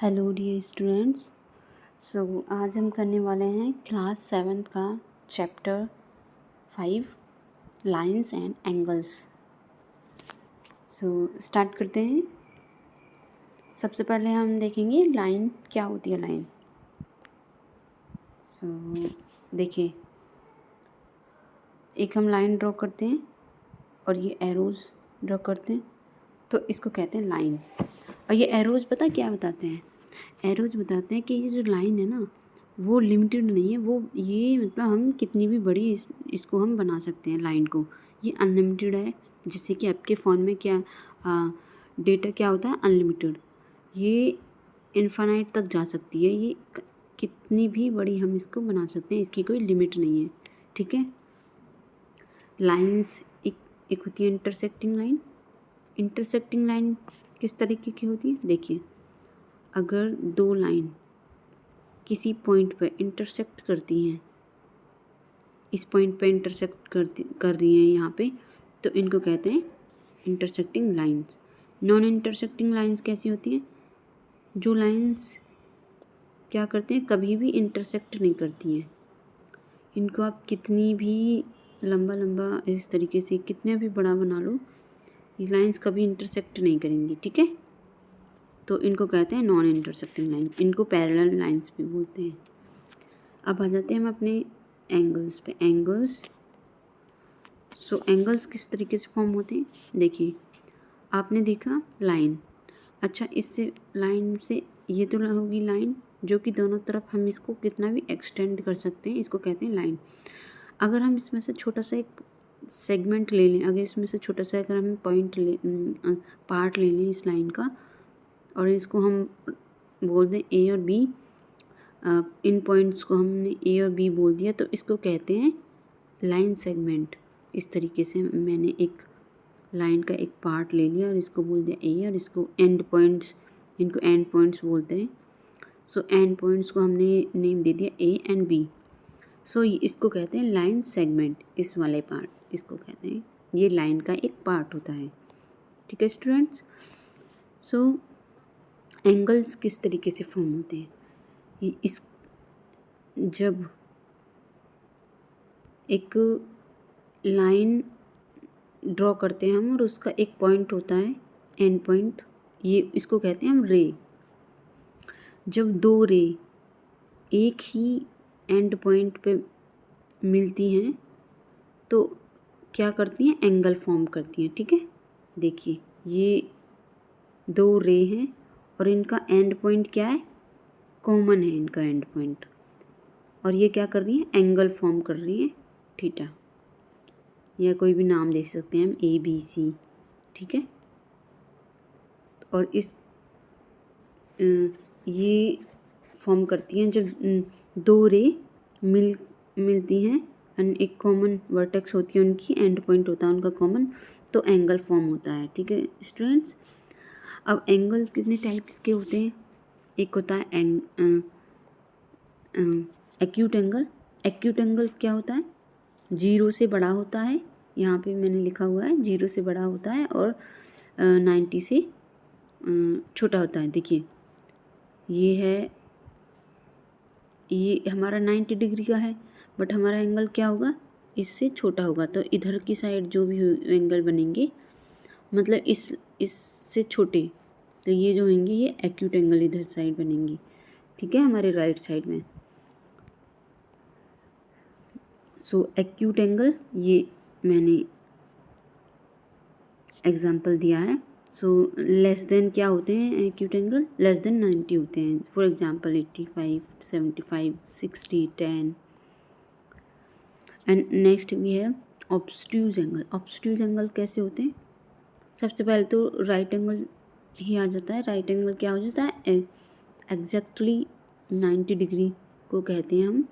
Hello dear students. आज हम करने वाले हैं क्लास 7 का chapter 5 lines and angles. Start करते हैं। सबसे पहले हम देखेंगे लाइन क्या होती है। लाइन देखिए, एक हम लाइन ड्रॉ करते हैं और ये एरोज ड्रॉ करते हैं, तो इसको कहते हैं लाइन। और ये एरोज पता क्या बताते हैं? एरोज बताते हैं कि ये जो लाइन है ना, वो लिमिटेड नहीं है। वो ये मतलब हम कितनी भी बड़ी इसको हम बना सकते हैं लाइन को। ये अनलिमिटेड है, जिससे कि आपके फ़ोन में क्या डेटा क्या होता है, अनलिमिटेड। ये इनफाइनाइट तक जा सकती है। ये कितनी भी बड़ी हम इसको बना सकते हैं, इसकी कोई लिमिट नहीं है। ठीक है। लाइंस एक होती है इंटरसेक्टिंग लाइन। इंटरसेक्टिंग लाइन किस तरीके की होती है? देखिए, अगर दो लाइन किसी पॉइंट पर इंटरसेक्ट करती हैं, इस पॉइंट पे इंटरसेक्ट कर रही हैं यहाँ पे, तो इनको कहते हैं intersecting lines. Non intersecting lines कैसी होती हैं? जो लाइंस क्या करते हैं, कभी भी इंटरसेक्ट नहीं करती हैं। इनको आप कितनी भी लंबा इस तरीके से कितने भी बड़ा बना लो, ये लाइंस कभी इंटरसेक्ट नहीं करेंगी। ठीक है, तो इनको कहते हैं नॉन इंटरसेक्टिंग लाइन। इनको पैरेलल लाइंस भी बोलते हैं। अब आ जाते हैं हम अपने एंगल्स पे। एंगल्स एंगल्स किस तरीके से फॉर्म होते हैं? देखिए, आपने देखा लाइन। अच्छा, इससे लाइन से ये तो होगी लाइन जो कि दोनों तरफ हम इसको कितना भी एक्सटेंड कर सकते हैं, इसको कहते हैं लाइन। अगर हम इसमें से छोटा सा एक सेगमेंट ले लें, अगर इसमें से छोटा सा अगर हम पार्ट ले लें इस लाइन का, और इसको हम बोल दें ए और बी, इन पॉइंट्स को हमने ए और बी बोल दिया, तो इसको कहते हैं लाइन सेगमेंट। इस तरीके से मैंने एक लाइन का एक पार्ट ले लिया और इसको बोल दिया ए, और इसको एंड पॉइंट्स, इनको एंड पॉइंट्स बोलते हैं। एंड पॉइंट्स को हमने नेम दे दिया ए एंड बी। इसको कहते हैं लाइन सेगमेंट। इस वाले पार्ट, इसको कहते हैं, ये लाइन का एक पार्ट होता है। ठीक है स्टूडेंट्स। एंगल्स किस तरीके से फॉर्म होते हैं? जब एक लाइन ड्रॉ करते हैं हम और उसका एक पॉइंट होता है एंड पॉइंट, ये इसको कहते हैं हम रे। जब दो रे एक ही एंड पॉइंट पे मिलती हैं तो क्या करती हैं? एंगल फॉर्म करती हैं। ठीक है, देखिए, ये दो रे हैं और इनका एंड पॉइंट क्या है? कॉमन है इनका एंड पॉइंट, और ये क्या कर रही हैं? एंगल फॉर्म कर रही हैं थीटा, या कोई भी नाम दे सकते हैं हम, ए बी सी। ठीक है, और ये फॉर्म करती हैं जब दो रे मिलती हैं एंड एक कॉमन वर्टेक्स होती है उनकी, एंड पॉइंट होता है उनका कॉमन, तो एंगल फॉर्म होता है। ठीक है स्टूडेंट्स। अब एंगल कितने टाइप्स के होते हैं? एक होता है एक्यूट एंगल। एक्यूट एंगल क्या होता है? 0 से बड़ा होता है, यहाँ पे मैंने लिखा हुआ है 0 से बड़ा होता है, और 90 से छोटा होता है। देखिए, ये हमारा 90 डिग्री का है, बट हमारा एंगल क्या होगा? इससे छोटा होगा। तो इधर की साइड जो भी एंगल बनेंगे, मतलब इससे छोटे, तो ये जो होंगे ये एक्यूट एंगल इधर साइड बनेंगे। ठीक है, हमारे राइट साइड में। एक्यूट एंगल, ये मैंने एग्जाम्पल दिया है। लेस देन क्या होते हैं? एक्यूट एंगल लेस देन 90 होते हैं। For example 85, 75, 60, 10। एंड नेक्स्ट भी है ऑब्स्ट्यूज एंगल। ऑब्स्ट्यूज एंगल कैसे होते हैं? सबसे पहले तो राइट एंगल ही आ जाता है। राइट एंगल क्या हो जाता है? एग्जैक्टली 90 डिग्री को कहते हैं हम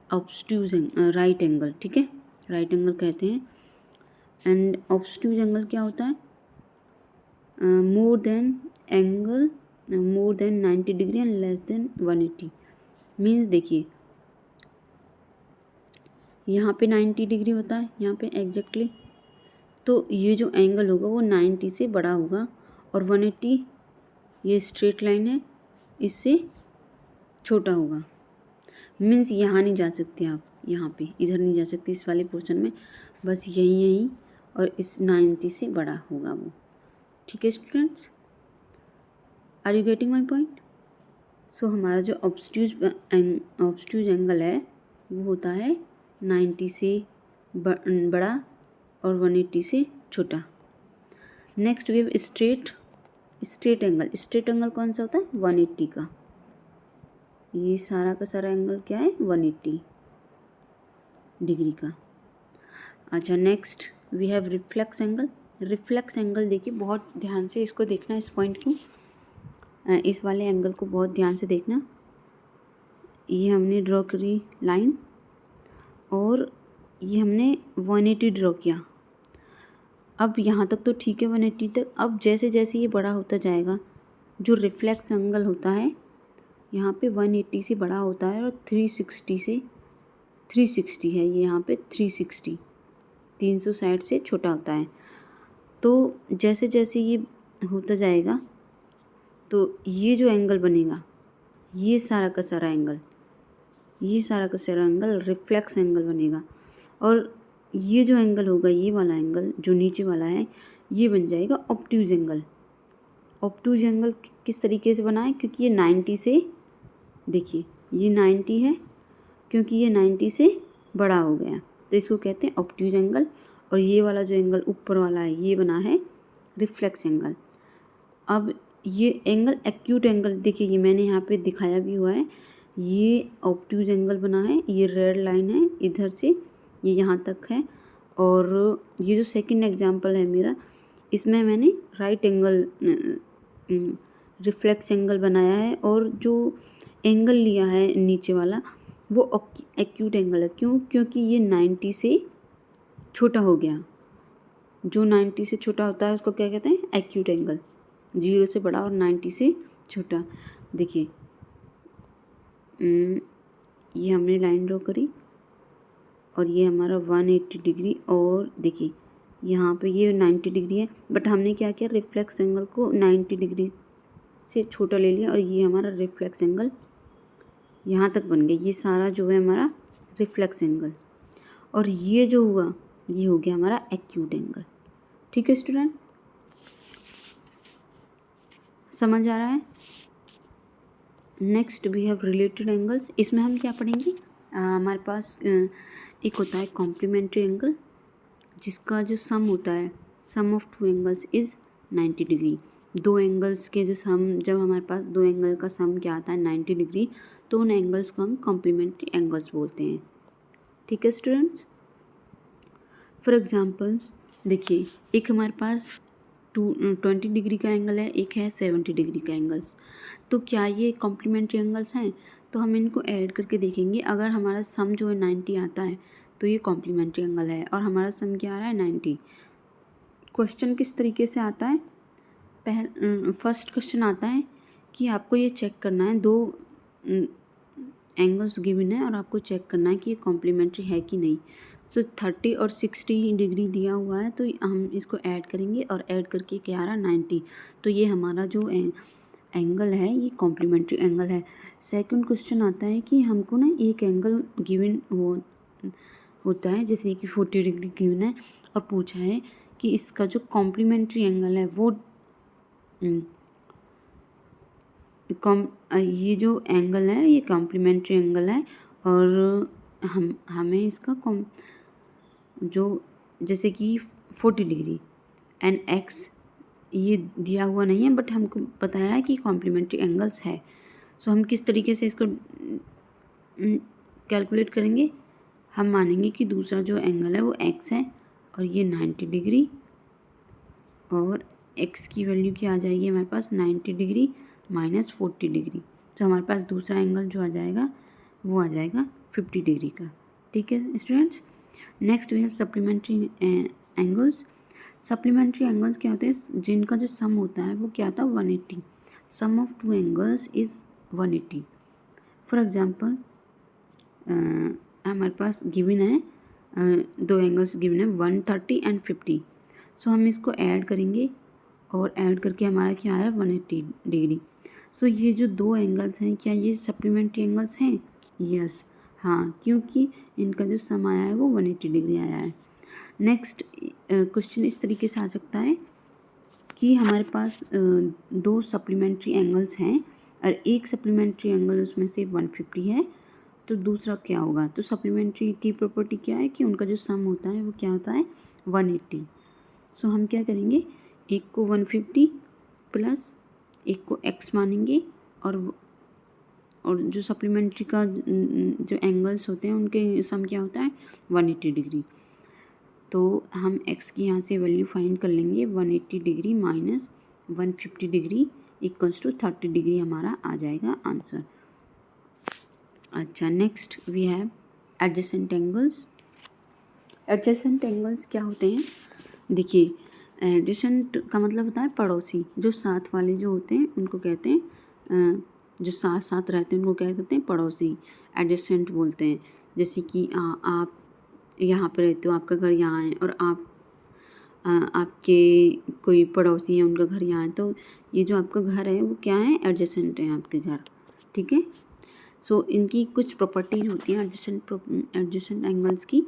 ऑब्स्ट्यूज राइट एंगल। ठीक है, राइट एंगल कहते हैं। एंड ऑब्स्ट्यूज एंगल क्या होता है? More than 90 degree and less than 180। Means देखिए, यहाँ पे 90 डिग्री होता है, यहाँ पे एग्जैक्टली, तो ये जो एंगल होगा वो 90 से बड़ा होगा, और 180 ये स्ट्रेट लाइन है, इससे छोटा होगा। मीन्स यहाँ नहीं जा सकते आप, यहाँ पे इधर नहीं जा सकते इस वाले पोर्शन में, बस यहीं और इस 90 से बड़ा होगा वो। ठीक है students, are you getting my point? So हमारा जो ऑब्स्ट्यूज एंगल है वो होता है 90 से बड़ा और 180 से छोटा। Next we have straight angle. Straight angle कौन सा होता है? 180 का। ये सारा का सारा एंगल क्या है? 180 डिग्री का। अच्छा, next we have reflex angle. Reflex angle देखिए, बहुत ध्यान से इसको देखना, इस पॉइंट को, इस वाले एंगल को बहुत ध्यान से देखना। ये हमने ड्रॉ करी लाइन और ये हमने 180 ड्रॉ किया। अब यहाँ तक तो ठीक है 180 तक। अब जैसे जैसे ये बड़ा होता जाएगा, जो रिफ्लेक्स एंगल होता है यहाँ पे 180 से बड़ा होता है और 360 है ये यहाँ पे 360 से छोटा होता है। तो जैसे जैसे ये होता जाएगा तो ये जो एंगल बनेगा, ये सारा का सारा एंगल रिफ्लेक्स एंगल बनेगा। और ये जो एंगल होगा, ये वाला एंगल जो नीचे वाला है, ये बन जाएगा ऑब्ट्यूज एंगल। ऑब्ट्यूज एंगल किस तरीके से बना है? क्योंकि ये 90 से, देखिए ये 90 है, क्योंकि ये 90 से बड़ा हो गया तो इसको कहते हैं ऑब्ट्यूज एंगल। और ये वाला जो एंगल ऊपर वाला है, ये बना है रिफ्लेक्स एंगल। अब ये एंगल एक्यूट एंगल, देखिए ये मैंने यहाँ पे दिखाया भी हुआ है, ये ऑब्ट्यूज एंगल बना है। ये रेड लाइन है, इधर से ये यहाँ तक है। और ये जो सेकंड एग्जांपल है मेरा, इसमें मैंने राइट एंगल रिफ्लेक्स एंगल बनाया है और जो एंगल लिया है नीचे वाला वो एक्यूट एंगल है। क्यों? क्योंकि ये 90 से छोटा हो गया। जो 90 से छोटा होता है उसको क्या कहते हैं? Acute angle. 0 से बड़ा और 90 से छोटा। देखिए ये हमने लाइन ड्रॉ करी और ये हमारा 180 डिग्री, और देखिए यहाँ पे ये 90 डिग्री है, बट हमने क्या किया, रिफ्लेक्स एंगल को 90 डिग्री से छोटा ले लिया और ये हमारा रिफ्लेक्स एंगल यहाँ तक बन गया। ये सारा जो है हमारा रिफ्लेक्स एंगल, और ये जो हुआ ये हो गया हमारा एक्यूट एंगल। ठीक है स्टूडेंट, समझ आ रहा है? Next we have related angles. इसमें हम क्या पढ़ेंगे? हमारे पास एक होता है कॉम्प्लीमेंट्री एंगल, जिसका जो सम होता है, sum of two angles is 90 degree. दो एंगल्स के जो सम, जब हमारे पास दो एंगल का सम क्या आता है 90 डिग्री, तो उन एंगल्स को हम कॉम्प्लीमेंट्री एंगल्स बोलते हैं। ठीक है स्टूडेंट्स, फॉर एग्जांपल्स देखिए, एक हमारे पास 20 डिग्री का एंगल है, एक है 70 डिग्री का एंगल्स। तो क्या ये कॉम्प्लीमेंट्री एंगल्स हैं? तो हम इनको ऐड करके देखेंगे। अगर हमारा सम जो है 90 आता है तो ये कॉम्प्लीमेंट्री एंगल है, और हमारा सम क्या आ रहा है 90। क्वेश्चन किस तरीके से आता है? फर्स्ट क्वेश्चन आता है कि आपको ये चेक करना है, दो एंगल्स गिवन है और आपको चेक करना है कि ये कॉम्प्लीमेंट्री है कि नहीं। सो 30 और 60 डिग्री दिया हुआ है, तो हम इसको ऐड करेंगे और ऐड करके क्या आ रहा है 90। तो ये हमारा जो एंगल है ये कॉम्प्लीमेंट्री एंगल है। सेकंड क्वेश्चन आता है कि हमको ना एक एंगल गिवन होता है, जैसे कि 40 डिग्री गिवन है और पूछा है कि इसका जो कॉम्प्लीमेंट्री एंगल है वो ये जो एंगल है ये कॉम्प्लीमेंट्री एंगल है, और हमें इसका जो जैसे कि 40 डिग्री एंड एक्स ये दिया हुआ नहीं है, बट हमको बताया है कि कॉम्प्लीमेंट्री एंगल्स है। सो हम किस तरीके से इसको कैलकुलेट करेंगे? हम मानेंगे कि दूसरा जो एंगल है वो एक्स है और ये 90 डिग्री, और एक्स की वैल्यू क्या आ जाएगी हमारे पास 90 डिग्री माइनस 40 डिग्री। तो हमारे पास दूसरा एंगल जो आ जाएगा वो आ जाएगा 50 डिग्री का। ठीक है students, next we have supplementary angles. Supplementary angles क्या होते हैं? जिनका जो सम होता है वो क्या होता है 180। Sum of two angles is 180। For example हमारे पास गिवन है दो एंगल्स गिवन है 130 एंड 50। सो हम इसको ऐड करेंगे और ऐड करके हमारा क्या आया 180 डिग्री। सो ये जो दो एंगल्स हैं क्या ये सप्लीमेंट्री एंगल्स हैं? यस, हाँ, क्योंकि इनका जो सम आया है वो 180 डिग्री आया है। नेक्स्ट क्वेश्चन इस तरीके से आ सकता है कि हमारे पास दो सप्लीमेंट्री एंगल्स हैं और एक सप्लीमेंट्री एंगल उसमें से 150 है, तो दूसरा क्या होगा? तो सप्लीमेंट्री की प्रॉपर्टी क्या है कि उनका जो सम होता है वो क्या होता है 180। सो हम क्या करेंगे, एक को 150 प्लस एक को x मानेंगे और जो सप्लीमेंट्री का जो एंगल्स होते हैं उनके सम क्या होता है 180 डिग्री। तो हम x की यहाँ से वैल्यू फाइंड कर लेंगे, 180 degree minus 150 degree equals to 30 degree हमारा आ जाएगा आंसर। अच्छा, next we have adjacent angles. Adjacent angles क्या होते हैं? देखिए, एडजेसेंट का मतलब होता है पड़ोसी, जो साथ वाले जो होते हैं उनको कहते हैं, जो साथ साथ रहते हैं उनको क्या कहते हैं पड़ोसी, एडजेसेंट बोलते हैं। जैसे कि आप यहाँ पर रहते हो, आपका घर यहाँ है और आपके कोई पड़ोसी हैं उनका घर यहाँ है, तो ये जो आपका घर है वो क्या है एडजेसेंट है आपके घर, ठीक है। सो इनकी कुछ प्रॉपर्टीज होती हैं एडजेसेंट एंगल्स की।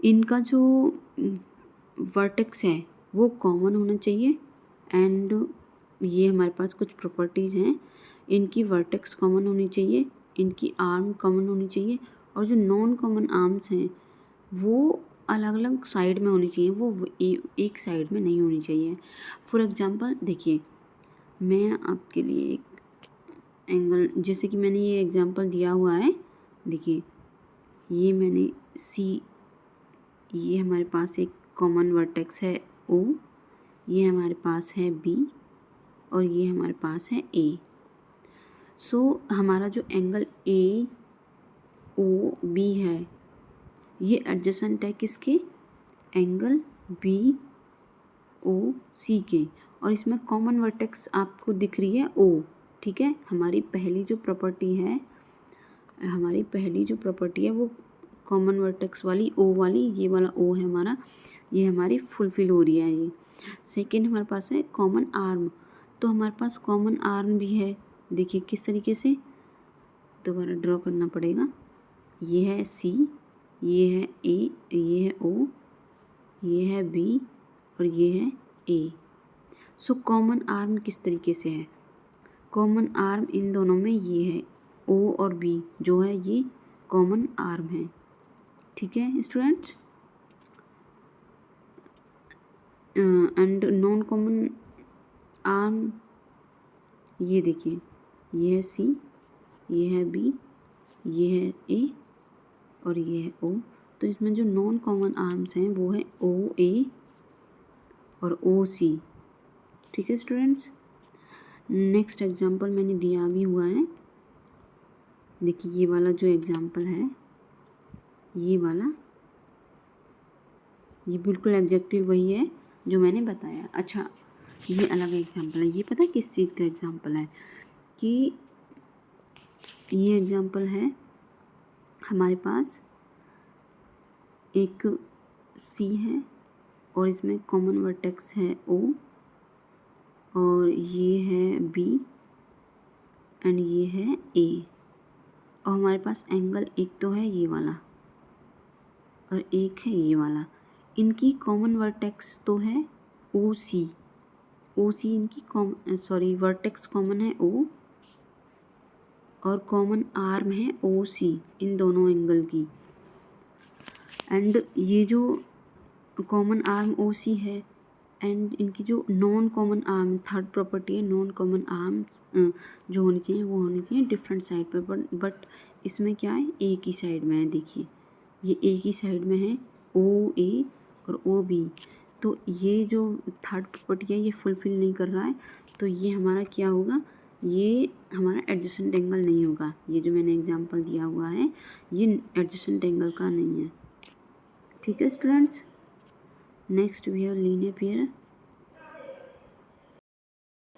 इनका जो वर्टेक्स है वो कॉमन होना चाहिए एंड ये हमारे पास कुछ प्रॉपर्टीज़ हैं, इनकी वर्टेक्स कॉमन होनी चाहिए, इनकी आर्म कॉमन होनी चाहिए और जो नॉन कॉमन आर्म्स हैं वो अलग अलग साइड में होनी चाहिए, वो एक साइड में नहीं होनी चाहिए। फॉर एग्जांपल देखिए, मैं आपके लिए एक एंगल, जैसे कि मैंने ये एग्जांपल दिया हुआ है, देखिए ये मैंने ये हमारे पास एक कॉमन वर्टेक्स है O, ये हमारे पास है B और ये हमारे पास है A। सो हमारा जो एंगल AOB है ये एडजेसेंट है किसके? एंगल BOC के, और इसमें कॉमन वर्टेक्स आपको दिख रही है O, ठीक है। हमारी पहली जो प्रॉपर्टी है वो कॉमन वर्टेक्स वाली O वाली, ये वाला O है हमारा, ये हमारी फुलफिल हो रही है। ये सेकंड हमारे पास है कॉमन आर्म, तो हमारे पास कॉमन आर्म भी है, देखिए किस तरीके से, दोबारा ड्रॉ करना पड़ेगा। ये है C, ये है A, ये है O, ये है B और ये है A। सो कॉमन आर्म किस तरीके से है? कॉमन आर्म इन दोनों में ये है O और B जो है ये कॉमन आर्म है, ठीक है students. And non common arm, ये देखिए, ये है C, ये है B, ये है A और ये है O। तो इसमें जो नॉन कॉमन आर्म्स हैं वो है OA और OC, ठीक है स्टूडेंट्स। नेक्स्ट एग्जांपल मैंने दिया भी हुआ है, देखिए ये वाला जो एग्जांपल है, ये वाला, ये बिल्कुल एग्जैक्टली वही है जो मैंने बताया। अच्छा, ये अलग एग्जांपल है, ये पता है किस चीज़ का एग्जांपल है? कि ये एग्जांपल है हमारे पास एक C है और इसमें कॉमन वर्टेक्स है O और ये है B एंड ये है A, और हमारे पास एंगल एक तो है ये वाला और एक है ये वाला। इनकी कॉमन वर्टेक्स तो है OC इनकी वर्टेक्स कॉमन है O और कॉमन आर्म है OC इन दोनों एंगल की। एंड ये जो कॉमन आर्म OC है एंड इनकी जो non common arm, third property है, नॉन कॉमन आर्म्स जो होनी चाहिए वो होनी चाहिए डिफरेंट साइड पर, बट इसमें क्या है एक ही साइड में है। देखिए ये एक ही साइड में है OA और OB, तो ये जो थर्ड प्रॉपर्टी है ये फुलफिल नहीं कर रहा है, तो ये हमारा क्या होगा, ये हमारा एडजेसेंट एंगल नहीं होगा। ये जो मैंने एग्जांपल दिया हुआ है ये एडजेसेंट एंगल का नहीं है, ठीक है students. Next we have linear pair.